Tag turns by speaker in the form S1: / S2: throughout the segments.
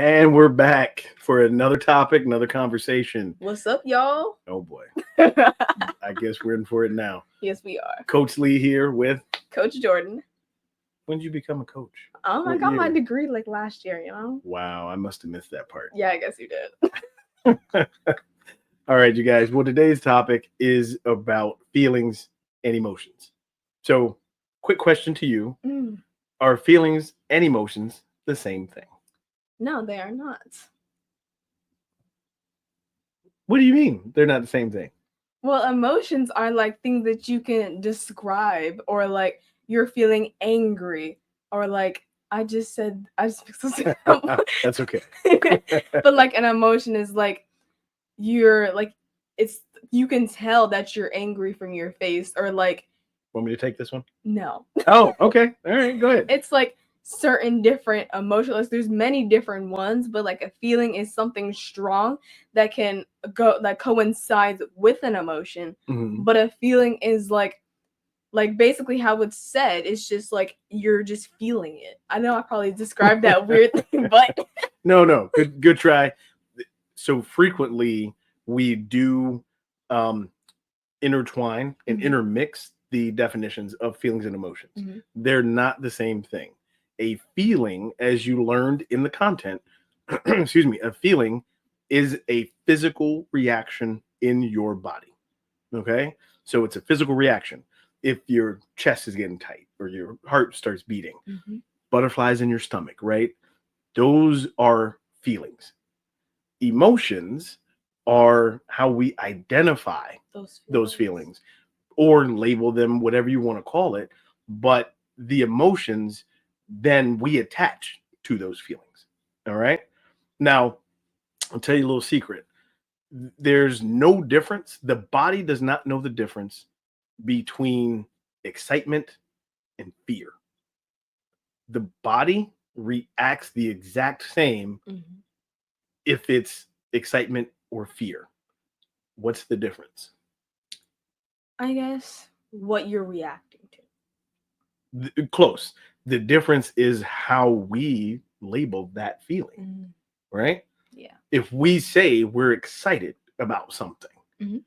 S1: And we're back for another topic, another conversation.
S2: What's up, y'all?
S1: Oh boy. I guess we're in for it now.
S2: Yes, we are.
S1: Coach Lee here with
S2: Coach Jordan.
S1: When did you become a coach?
S2: I
S1: What
S2: got my
S1: year?
S2: degree like last year, you know?
S1: Wow, I must have missed that part.
S2: Yeah, I guess you did.
S1: All right, you guys. Well, today's topic is about feelings and emotions. So, quick question to you. Are feelings and emotions the same thing?
S2: No, they are not.
S1: What do you mean they're not the same thing?
S2: Well, emotions are like things that you can describe, or like you're feeling angry, or like I just fixed
S1: That's okay.
S2: But like an emotion is like you're like it's you can tell that you're angry from your face, or like
S1: Want me to take this one?
S2: no.
S1: Oh, okay. All right, go ahead.
S2: It's like certain different emotions. There's many different ones, but like a feeling is something strong that can go that coincides with an emotion.
S1: Mhm.
S2: But a feeling is like basically how it's said. It's just like you're just feeling it. I know I probably described that weirdly, but
S1: No. Good try. So frequently we do intertwine and
S2: Mhm.
S1: intermix the definitions of feelings and emotions.
S2: Mhm.
S1: They're not the same thing. A feeling, as you learned in the content, excuse me, a feeling is a physical reaction in your body. Okay. So it's a physical reaction. If your chest is getting tight or your heart starts beating,
S2: Mhm.
S1: butterflies in your stomach, right? Those are feelings. Emotions are how we identify those feelings or label them, whatever you want to call it. But the emotions, then we attach to those feelings. All right. Now, I'll tell you a little secret. There's no difference. The body does not know the difference between excitement and fear. The body reacts the exact same
S2: Mhm.
S1: if it's excitement or fear. What's the difference?
S2: I guess what you're reacting to.
S1: Close. The difference is how we label that feeling, right?
S2: Yeah.
S1: If we say we're excited about something,
S2: Mhm.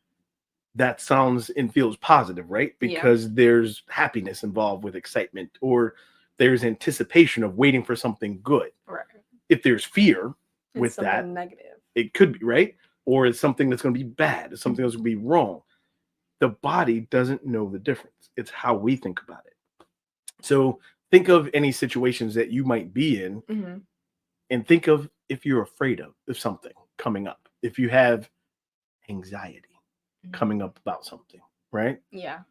S1: that sounds and feels positive, right?
S2: Yeah.
S1: Because there's happiness involved with excitement, or there's anticipation of waiting for something good.
S2: Right.
S1: If there's fear
S2: It's
S1: with
S2: something
S1: that,
S2: negative.
S1: it could be, right? Or it's something that's going to be bad, it's something that's going to be wrong. The body doesn't know the difference. It's how we think about it. So think of any situations that you might be in,
S2: Mhm.
S1: and think of if you're afraid of something coming up, if you have anxiety coming up about something, right?
S2: Yeah.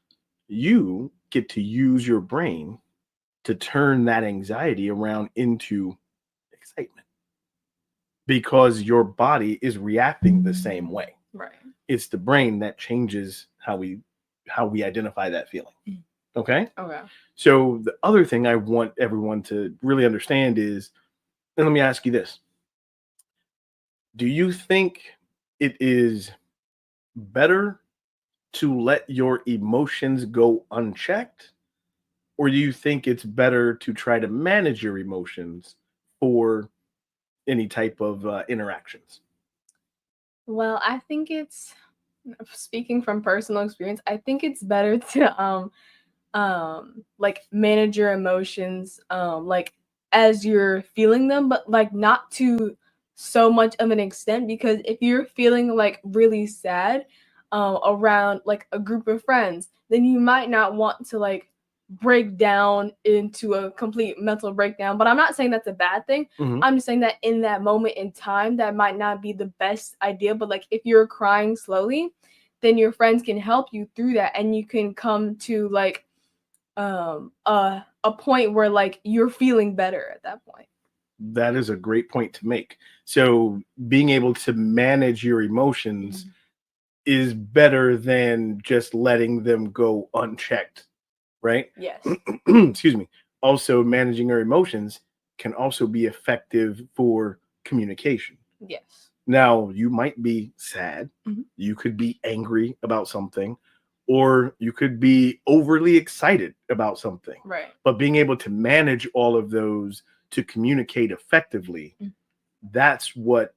S1: You get to use your brain to turn that anxiety around into excitement because your body is reacting the same way.
S2: Right.
S1: It's the brain that changes how we identify that feeling. Okay?
S2: Okay.
S1: So the other thing I want everyone to really understand is, and let me ask you this. Do you think it is better to let your emotions go unchecked? Or do you think it's better to try to manage your emotions for any type of interactions?
S2: Well, I think it's speaking from personal experience, I think it's better to like manage your emotions like as you're feeling them, but like not to so much of an extent, because if you're feeling like really sad around like a group of friends, then you might not want to like break down into a complete mental breakdown. But I'm not saying that's a bad thing.
S1: Mhm.
S2: I'm just saying that in that moment in time that might not be the best idea. But like if you're crying slowly, then your friends can help you through that, and you can come to like a point where like you're feeling better at that point.
S1: That is a great point to make. So being able to manage your emotions is better than just letting them go unchecked, right?
S2: Yes.
S1: Excuse me. Also, managing your emotions can also be effective for communication.
S2: Yes.
S1: Now, you might be sad, you could be angry about something, or you could be overly excited about something.
S2: Right.
S1: But being able to manage all of those to communicate effectively That's what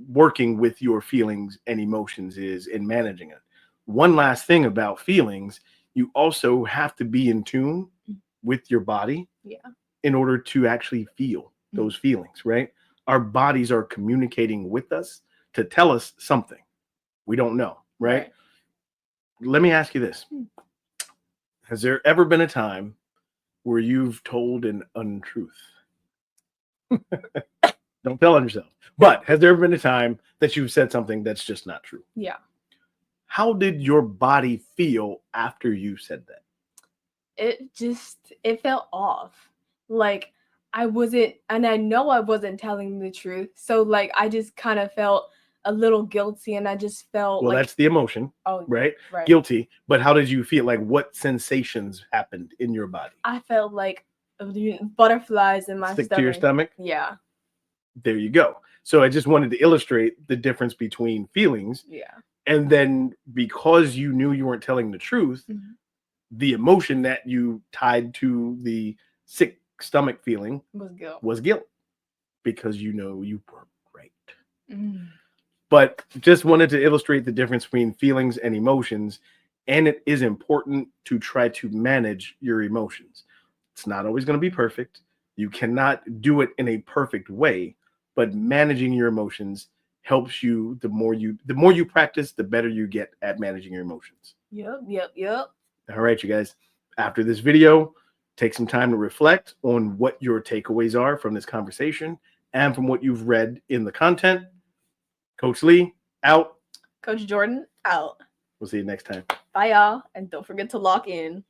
S1: working with your feelings and emotions is in managing it. One last thing about feelings, you also have to be in tune with your body in order to actually feel those feelings, right? Our bodies are communicating with us to tell us something we don't know, right? Let me ask you this. Has there ever been a time where you've told an untruth? Don't tell on yourself. But has there ever been a time that you've said something that's just not true?
S2: Yeah.
S1: How did your body feel after you said that?
S2: It felt off. Like I wasn't, and I know I wasn't telling the truth. So like I just kind of felt a little guilty, and I just felt
S1: Well,
S2: like,
S1: that's the emotion, right? Guilty. But how did you feel? Like, what sensations happened in your body?
S2: I felt like butterflies in my
S1: Stick
S2: stomach.
S1: to your stomach?
S2: Yeah.
S1: There you go. So I just wanted to illustrate the difference between feelings.
S2: Yeah.
S1: And then because you knew you weren't telling the truth, the emotion that you tied to the sick stomach feeling was guilt because you know you weren't right. But just wanted to illustrate the difference between feelings and emotions. And it is important to try to manage your emotions. It's not always going to be perfect. You cannot do it in a perfect way, but managing your emotions helps you. The more you practice, the better you get at managing your emotions.
S2: Yep.
S1: All right, you guys. After this video, take some time to reflect on what your takeaways are from this conversation and from what you've read in the content. Coach Lee, out.
S2: Coach Jordan, out.
S1: We'll see you next time.
S2: Bye, y'all. And don't forget to lock in.